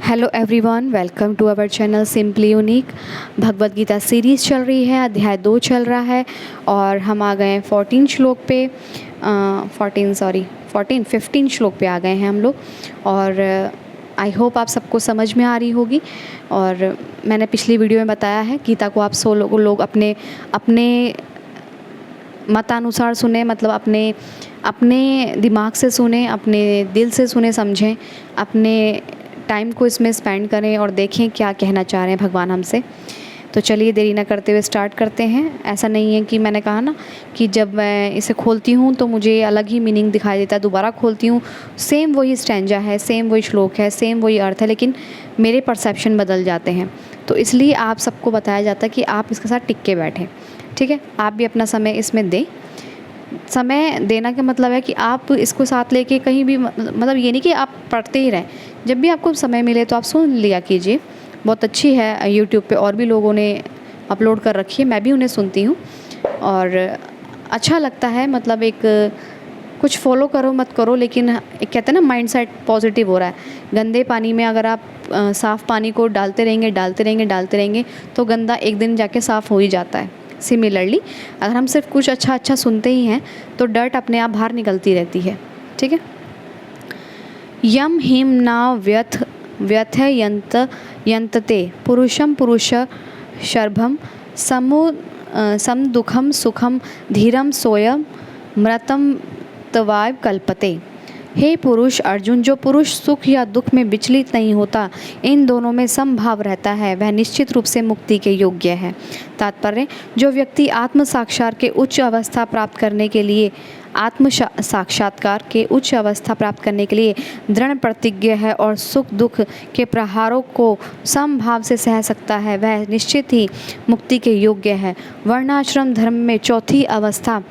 Hello everyone, welcome to our channel simply unique. Bhagavad Gita series चल रही है, अध्याय 2 चल रहा है और हम आ गए हैं 14 श्लोक पे 15 श्लोक पे आ गए हैं हम लोग। और आई होप आप सबको समझ में आ रही होगी। और मैंने पिछली वीडियो में बताया है, गीता को आप 100 लोग अपने अपने मतानुसार सुने, मतलब अपने दिमाग से सुने, अपने दिल से सुने, समझें, अपने टाइम को इसमें स्पेंड करें और देखें क्या कहना चाह रहे हैं भगवान हमसे। तो चलिए देरी ना करते हुए स्टार्ट करते हैं। ऐसा नहीं है कि मैंने कहा ना कि जब मैं इसे खोलती हूँ तो मुझे अलग ही मीनिंग दिखाई देता है, दोबारा खोलती हूँ सेम वही स्टैंजा है, सेम वही श्लोक है, सेम वही अर्थ है, लेकिन मेरे परसेप्शन बदल जाते हैं। तो इसलिए आप सबको बताया जाता है कि आप इसके साथ टिक के बैठें, ठीक है। आप भी अपना समय इसमें दें। समय देना का मतलब है कि आप इसको साथ लेके कहीं भी, मतलब ये नहीं कि आप पढ़ते ही रहें। जब भी आपको समय मिले तो आप सुन लिया कीजिए। बहुत अच्छी है, यूट्यूब पे और भी लोगों ने अपलोड कर रखी है, मैं भी उन्हें सुनती हूँ और अच्छा लगता है। मतलब एक कुछ फॉलो करो मत करो, लेकिन एक कहते हैं ना माइंड सेट पॉजिटिव हो रहा है। गंदे पानी में अगर आप साफ़ पानी को डालते रहेंगे तो गंदा एक दिन जाके साफ़ हो ही जाता है। सिमिलरली अगर हम सिर्फ कुछ अच्छा सुनते ही हैं तो डर्ट अपने आप बाहर निकलती रहती है, ठीक है। यम हिम न व्यथ यंतते पुरुषम पुरुष शर्भम सम दुखम सुखम धीरम सोयम मृतम तवाय कल्पते। हे पुरुष अर्जुन, जो पुरुष सुख या दुख में विचलित नहीं होता, इन दोनों में समभाव रहता है, वह निश्चित रूप से मुक्ति के योग्य है। तात्पर्य, जो व्यक्ति आत्म साक्षात्कार के उच्च अवस्था प्राप्त करने के लिए दृढ़ प्रतिज्ञ है और सुख दुख के प्रहारों को समभाव से सह सकता है, वह निश्चित ही मुक्ति के योग्य है। वर्णाश्रम धर्म में चौथी अवस्था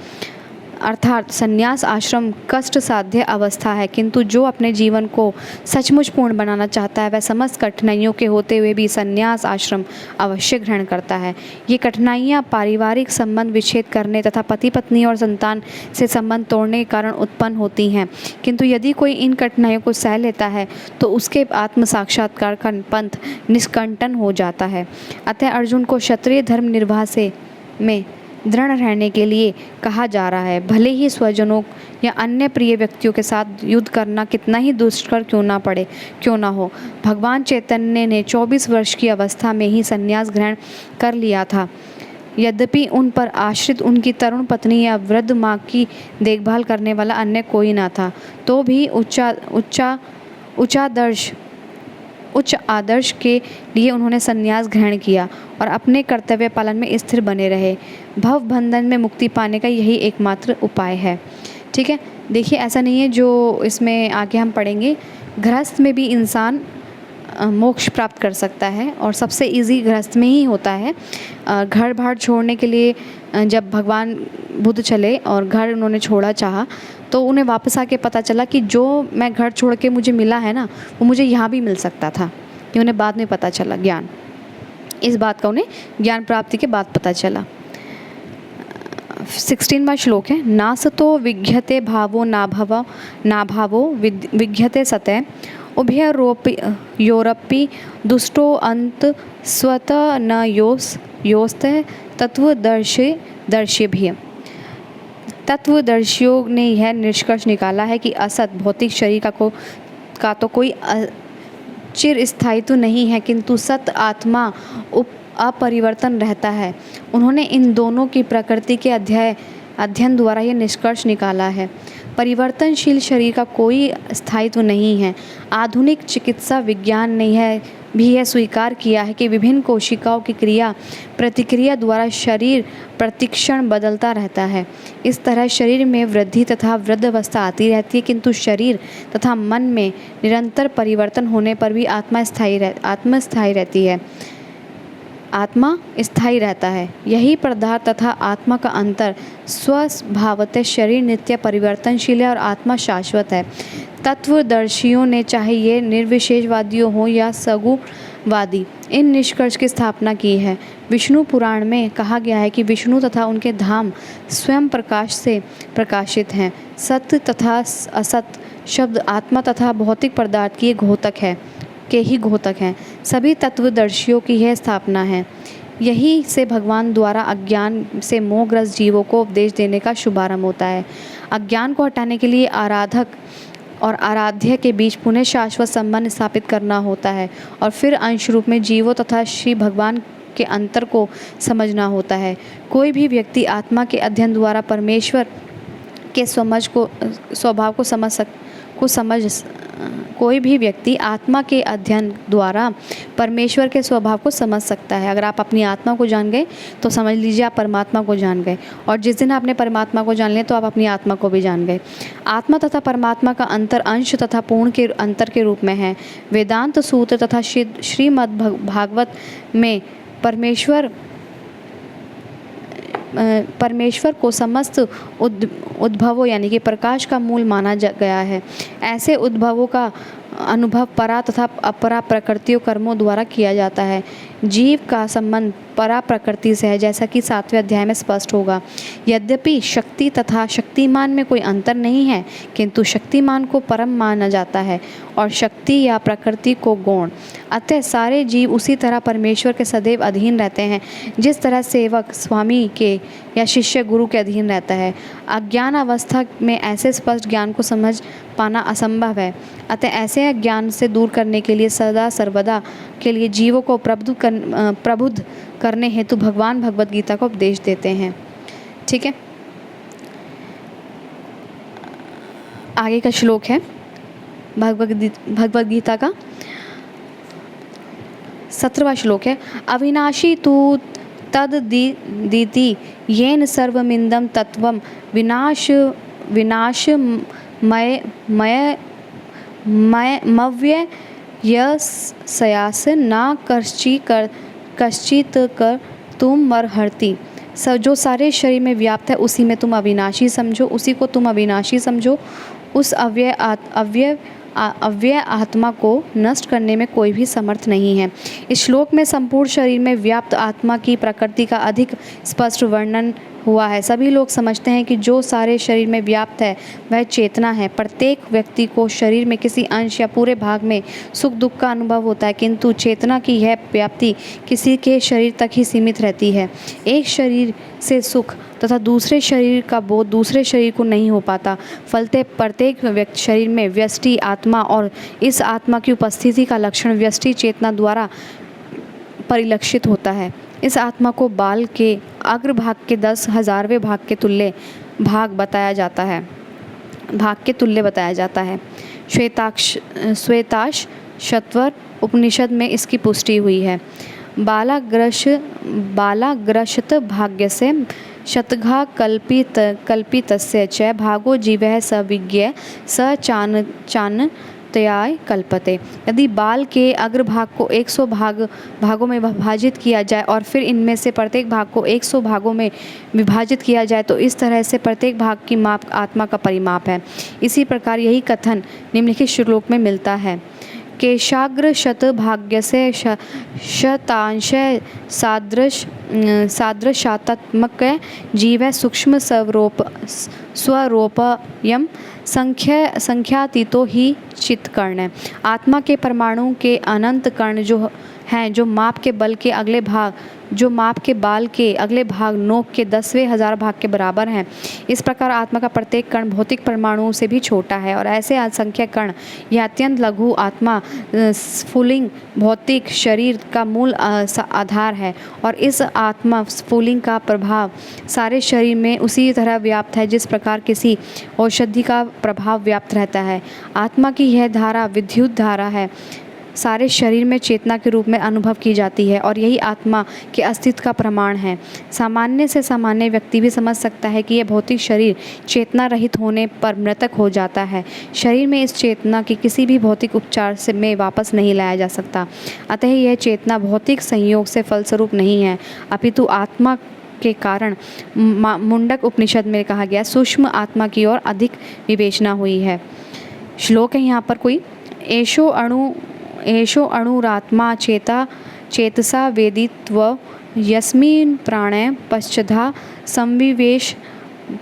अर्थात संन्यास आश्रम कष्ट साध्य अवस्था है, किंतु जो अपने जीवन को सचमुच पूर्ण बनाना चाहता है वह समस्त कठिनाइयों के होते हुए भी संन्यास आश्रम अवश्य ग्रहण करता है। ये कठिनाइयाँ पारिवारिक संबंध विच्छेद करने तथा पति पत्नी और संतान से संबंध तोड़ने के कारण उत्पन्न होती हैं, किंतु यदि कोई इन कठिनाइयों को सह लेता है तो उसके आत्म साक्षात्कार का पंथ निष्कंटन हो जाता है। अतः अर्जुन को क्षत्रिय धर्म निर्वाह से में दृढ़ रहने के लिए कहा जा रहा है। भले ही स्वजनों या अन्य प्रिय व्यक्तियों के साथ युद्ध करना कितना ही दुष्कर क्यों ना हो। भगवान चैतन्य ने 24 वर्ष की अवस्था में ही संन्यास ग्रहण कर लिया था। यद्यपि उन पर आश्रित उनकी तरुण पत्नी या वृद्ध माँ की देखभाल करने वाला अन्य कोई ना था, तो भी उच्च आदर्श के लिए उन्होंने संन्यास ग्रहण किया और अपने कर्तव्य पालन में स्थिर बने रहे। भव बंधन में मुक्ति पाने का यही एकमात्र उपाय है, ठीक है। देखिए, ऐसा नहीं है, जो इसमें आगे हम पढ़ेंगे, गृहस्थ में भी इंसान मोक्ष प्राप्त कर सकता है और सबसे इजी गृहस्थ में ही होता है। घर बार छोड़ने के लिए जब भगवान बुद्ध चले और घर उन्होंने छोड़ा चाहा, तो उन्हें वापस आके पता चला कि जो मैं घर छोड़ के मुझे मिला है ना, वो मुझे यहाँ भी मिल सकता था। ये उन्हें बाद में पता चला, ज्ञान, इस बात का उन्हें ज्ञान प्राप्ति के बाद पता चला। 16वां श्लोक है, नासतो विघ्यते भावो नाभावो विघ्यते सतः उभयोरपि दुष्टो अंत स्वतः न योस्त तत्वदर्शियों ने यह निष्कर्ष निकाला है कि असत भौतिक शरीर का तो कोई चिर स्थायित्व नहीं है, किंतु सत आत्मा अपरिवर्तन रहता है। उन्होंने इन दोनों की प्रकृति के अध्ययन द्वारा यह निष्कर्ष निकाला है। परिवर्तनशील शरीर का कोई स्थायित्व नहीं है। आधुनिक चिकित्सा विज्ञान ने भी यह स्वीकार किया है कि विभिन्न कोशिकाओं की क्रिया प्रतिक्रिया द्वारा शरीर प्रतिक्षण बदलता रहता है। इस तरह शरीर में वृद्धि तथा वृद्धावस्था आती रहती है, किंतु शरीर तथा मन में निरंतर परिवर्तन होने पर भी आत्मा स्थायी रहता है। यही पदार्थ तथा आत्मा का अंतर स्वभावतः शरीर नित्य परिवर्तनशील है और आत्मा शाश्वत है। तत्वदर्शियों ने, चाहे ये निर्विशेषवादियों हो या सगुणवादी, इन निष्कर्ष की स्थापना की है। विष्णु पुराण में कहा गया है कि विष्णु तथा उनके धाम स्वयं प्रकाश से प्रकाशित हैं। सत्य तथा असत शब्द आत्मा तथा भौतिक पदार्थ की एक घोतक है। के ही घोतक हैं। सभी तत्वदर्शियों की यह स्थापना है। यही से भगवान द्वारा अज्ञान से मोहग्रस्त जीवों को उपदेश देने का शुभारंभ होता है। अज्ञान को हटाने के लिए आराधक और आराध्य के बीच पुनः शाश्वत संबंध स्थापित करना होता है और फिर अंश रूप में जीवों तथा श्री भगवान के अंतर को समझना होता है। कोई भी व्यक्ति आत्मा के अध्ययन द्वारा परमेश्वर के स्वभाव को समझ कोई भी व्यक्ति आत्मा के अध्ययन द्वारा परमेश्वर के स्वभाव को समझ सकता है। अगर आप अपनी आत्मा को जान गए तो समझ लीजिए आप परमात्मा को जान गए, और जिस दिन आपने परमात्मा को जान लिया तो आप अपनी आत्मा को भी जान गए। आत्मा तथा परमात्मा का अंतर अंश तथा पूर्ण के अंतर के रूप में है। वेदांत सूत्र तथा श्रीमद् भागवत में परमेश्वर को समस्त उद्भवों यानी कि प्रकाश का मूल माना गया है। ऐसे उद्भवों का अनुभव परा तथा अपरा प्रकृतियों कर्मों द्वारा किया जाता है। जीव का संबंध परा प्रकृति से है, जैसा कि 7वें अध्याय में स्पष्ट होगा। यद्यपि शक्ति तथा शक्तिमान में कोई अंतर नहीं है, किंतु शक्तिमान को परम माना जाता है और शक्ति या प्रकृति को गौण। अतः सारे जीव उसी तरह परमेश्वर के सदैव अधीन रहते हैं जिस तरह सेवक स्वामी के या शिष्य गुरु के अधीन रहता है। अज्ञान अवस्था में ऐसे स्पष्ट ज्ञान को समझ पाना असंभव है। अतः ऐसे ज्ञान से दूर करने के लिए सदा सर्वदा के लिए जीवों को प्रबुद्ध करने हेतु भगवान भगवद गीता को उपदेश देते हैं। ठीक है, आगे का श्लोक है भगवद गीता का 17वां श्लोक है। अविनाशी तु तद्दीति येन सर्वमिदं तत्वं विनाशमव्ययस्यास्य न कश्चित् कर्तुमर्हति। जो सारे शरीर में व्याप्त है उसी में तुम अविनाशी समझो, उसी को तुम अविनाशी समझो। उस अव्यय आत्मा को नष्ट करने में कोई भी समर्थ नहीं है। इस श्लोक में संपूर्ण शरीर में व्याप्त आत्मा की प्रकृति का अधिक स्पष्ट वर्णन हुआ है। सभी लोग समझते हैं कि जो सारे शरीर में व्याप्त है वह चेतना है। प्रत्येक व्यक्ति को शरीर में किसी अंश या पूरे भाग में सुख दुख का अनुभव होता है, किंतु चेतना की यह व्याप्ति किसी के शरीर तक ही सीमित रहती है। एक शरीर से सुख तथा दूसरे शरीर का बोध दूसरे शरीर को नहीं हो पाता। फलते प्रत्येक व्यक्ति शरीर में व्यष्टि आत्मा और इस आत्मा की उपस्थिति का लक्षण व्यष्टि चेतना द्वारा परिलक्षित होता है। इस आत्मा को बाल के अग्रभाग के 10,000वें भाग के तुल्य बताया जाता है। श्वेताश्वतर उपनिषद में इसकी पुष्टि हुई है। बालाग्रशत भाग्य से शतघा कल्पितस्य च भागो जीवः स विज्ञ स चान्यतयाय कल्पते। यदि बाल के अग्रभाग को 100 भागों में विभाजित किया जाए और फिर इनमें से प्रत्येक भाग को 100 भागों में विभाजित किया जाए तो इस तरह से प्रत्येक भाग की माप आत्मा का परिमाप है। इसी प्रकार यही कथन निम्नलिखित श्लोक में मिलता है। केशाग्र शत भाग्य से शतांश सादृशात्मक जीव सूक्ष्म स्वरूपयम संख्यातीतो ही चित्कर्ण। आत्मा के परमाणु के अनंत कण जो हैं जो माप के बाल के अगले भाग नोक के 10,000 भाग के बराबर हैं। इस प्रकार आत्मा का प्रत्येक कण भौतिक परमाणुओं से भी छोटा है और ऐसे असंख्य कण यह अत्यंत लघु आत्मा स्फुलिंग भौतिक शरीर का मूल आधार है और इस आत्मा स्फुलिंग का प्रभाव सारे शरीर में उसी तरह व्याप्त है जिस प्रकार किसी औषधि का प्रभाव व्याप्त रहता है। आत्मा की यह धारा विद्युत धारा है, सारे शरीर में चेतना के रूप में अनुभव की जाती है और यही आत्मा के अस्तित्व का प्रमाण है। सामान्य से सामान्य व्यक्ति भी समझ सकता है कि यह भौतिक शरीर चेतना रहित होने पर मृतक हो जाता है। शरीर में इस चेतना की किसी भी भौतिक उपचार से में वापस नहीं लाया जा सकता। अतः यह चेतना भौतिक संयोग से फलस्वरूप नहीं है, अपितु आत्मा के कारण मुंडक उपनिषद में कहा गया सूक्ष्म आत्मा की ओर अधिक विवेचना हुई है। श्लोक है यहाँ पर कोई एषो अणुरात्मा चेतसा वेदित्व यस्मिन् प्राणे पश्चधा संविवेश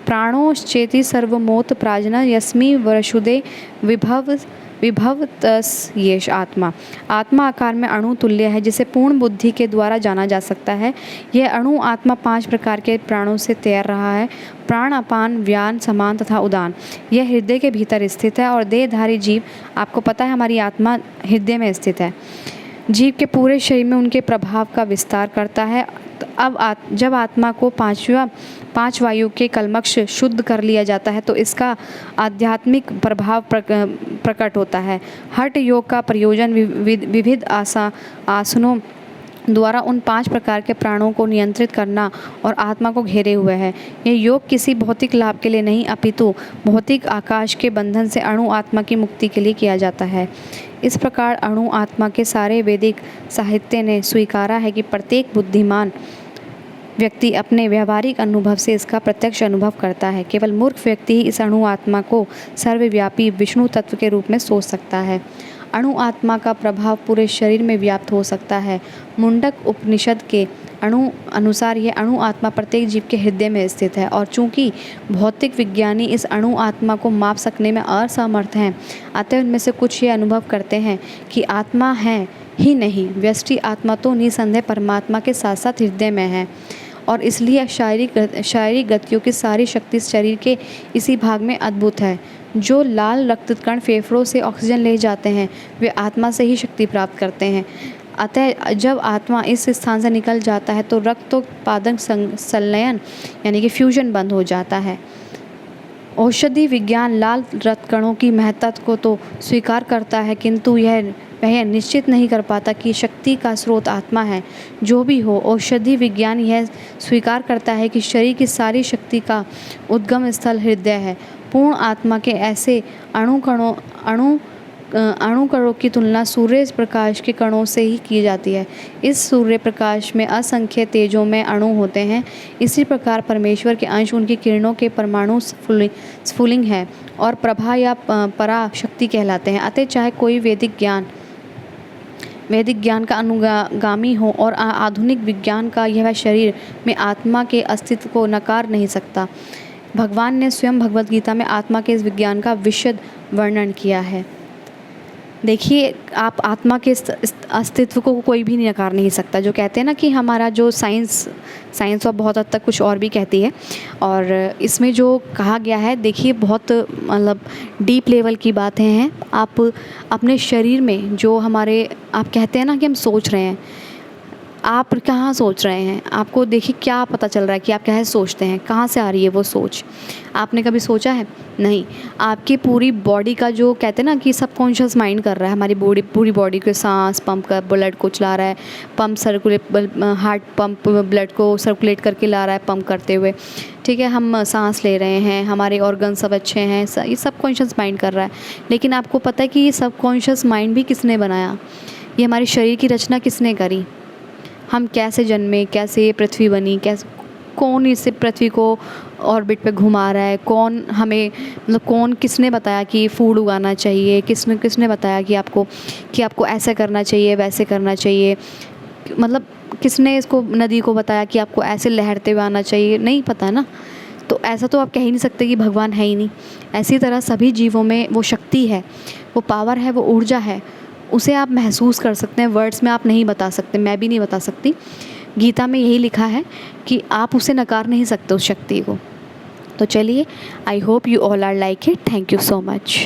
प्राणोश्चेति सर्वमोत प्राजन यस्मि वसुदे विभव विभवतस येष आत्मा। आत्मा आकार में अणु तुल्य है, जिसे पूर्ण बुद्धि के द्वारा जाना जा सकता है। यह अणु आत्मा 5 प्रकार के प्राणों से तैर रहा है: प्राण, अपान, व्यान, समान तथा उदान। यह हृदय के भीतर स्थित है और देहधारी जीव, आपको पता है हमारी आत्मा हृदय में स्थित है, जीव के पूरे शरीर में उनके प्रभाव का विस्तार करता है। अब जब आत्मा को पांच वायु के कलमश शुद्ध कर लिया जाता है तो इसका आध्यात्मिक प्रभाव प्रकट होता है। हठ योग का प्रयोजन विविध आसनों द्वारा उन 5 प्रकार के प्राणों को नियंत्रित करना और आत्मा को घेरे हुए है। यह योग किसी भौतिक लाभ के लिए नहीं, अपितु भौतिक आकाश के बंधन से अणु आत्मा की मुक्ति के लिए किया जाता है। इस प्रकार अणु आत्मा के सारे वैदिक साहित्य ने स्वीकारा है कि प्रत्येक बुद्धिमान व्यक्ति अपने व्यवहारिक अनुभव से इसका प्रत्यक्ष अनुभव करता है। केवल मूर्ख व्यक्ति ही इस अणु आत्मा को सर्वव्यापी विष्णु तत्व के रूप में सोच सकता है। अणु आत्मा का प्रभाव पूरे शरीर में व्याप्त हो सकता है। मुंडक उपनिषद के अनुसार यह अणु आत्मा प्रत्येक जीव के हृदय में स्थित है, और चूंकि भौतिक विज्ञानी इस अणु आत्मा को माप सकने में असमर्थ हैं, अतः उनमें से कुछ ये अनुभव करते हैं कि आत्मा है ही नहीं, व्यष्टि आत्मा तो निसंदेह परमात्मा के साथ साथ हृदय में है, और इसलिए शारीरिक गतियों की सारी शक्ति शरीर के इसी भाग में अद्भुत है। जो लाल रक्त कण फेफड़ों से ऑक्सीजन ले जाते हैं, वे आत्मा से ही शक्ति प्राप्त करते हैं। अतः जब आत्मा इस स्थान से निकल जाता है तो रक्तोत्पादन संलयन यानी कि फ्यूजन बंद हो जाता है। औषधि विज्ञान लाल रक्त कणों की महत्ता को तो स्वीकार करता है, किंतु वह निश्चित नहीं कर पाता कि शक्ति का स्रोत आत्मा है। जो भी हो, औषधि विज्ञान यह स्वीकार करता है कि शरीर की सारी शक्ति का उद्गम स्थल हृदय है। पूर्ण आत्मा के ऐसे अणु कणों की तुलना सूर्य प्रकाश के कणों से ही की जाती है। इस सूर्य प्रकाश में असंख्य तेजों में अणु होते हैं। इसी प्रकार परमेश्वर के अंश उनकी किरणों के परमाणु स्फुलिंग है और प्रभा या परा शक्ति कहलाते हैं। अतः चाहे कोई वैदिक ज्ञान का अनुगामी हो और आधुनिक विज्ञान का यह शरीर में आत्मा के अस्तित्व को नकार नहीं सकता। भगवान ने स्वयं भगवद गीता में आत्मा के इस विज्ञान का विशद वर्णन किया है। देखिए, आप आत्मा के अस्तित्व को कोई भी नकार नहीं सकता। जो कहते हैं ना कि हमारा जो साइंस और बहुत हद तक कुछ और भी कहती है, और इसमें जो कहा गया है, देखिए बहुत मतलब डीप लेवल की बातें हैं। आप अपने शरीर में जो हमारे, आप कहते हैं ना कि हम सोच रहे हैं, आप कहाँ सोच रहे हैं, आपको देखिए क्या पता चल रहा है कि आप क्या सोचते हैं, कहाँ से आ रही है वो सोच, आपने कभी सोचा है? नहीं। आपकी पूरी बॉडी का जो कहते हैं ना कि सबकॉन्शियस माइंड कर रहा है, हमारी पूरी बॉडी को सांस पंप कर ब्लड को चला रहा है, हार्ट पंप ब्लड को सर्कुलेट करके ला रहा है पंप करते हुए, ठीक है, हम सांस ले रहे हैं, हमारे ऑर्गन सब अच्छे हैं, ये सबकॉन्शियस माइंड कर रहा है। लेकिन आपको पता है कि ये सबकॉन्शियस माइंड भी किसने बनाया? ये हमारे शरीर की रचना किसने करी? हम कैसे जन्मे, कैसे ये पृथ्वी बनी, कैसे, कौन इस पृथ्वी को ऑर्बिट पे घुमा रहा है, कौन हमें कौन किसने बताया कि फूड उगाना चाहिए, किसने बताया कि आपको ऐसा करना चाहिए, वैसे करना चाहिए, मतलब किसने इसको नदी को बताया कि आपको ऐसे लहरते हुए आना चाहिए? नहीं पता ना। तो ऐसा तो आप कह ही नहीं सकते कि भगवान है ही नहीं। ऐसी तरह सभी जीवों में वो शक्ति है, वो पावर है, वो ऊर्जा है, उसे आप महसूस कर सकते हैं। वर्ड्स में आप नहीं बता सकते, मैं भी नहीं बता सकती। गीता में यही लिखा है कि आप उसे नकार नहीं सकते उस शक्ति को। तो चलिए, I hope you all are like it. Thank you so much.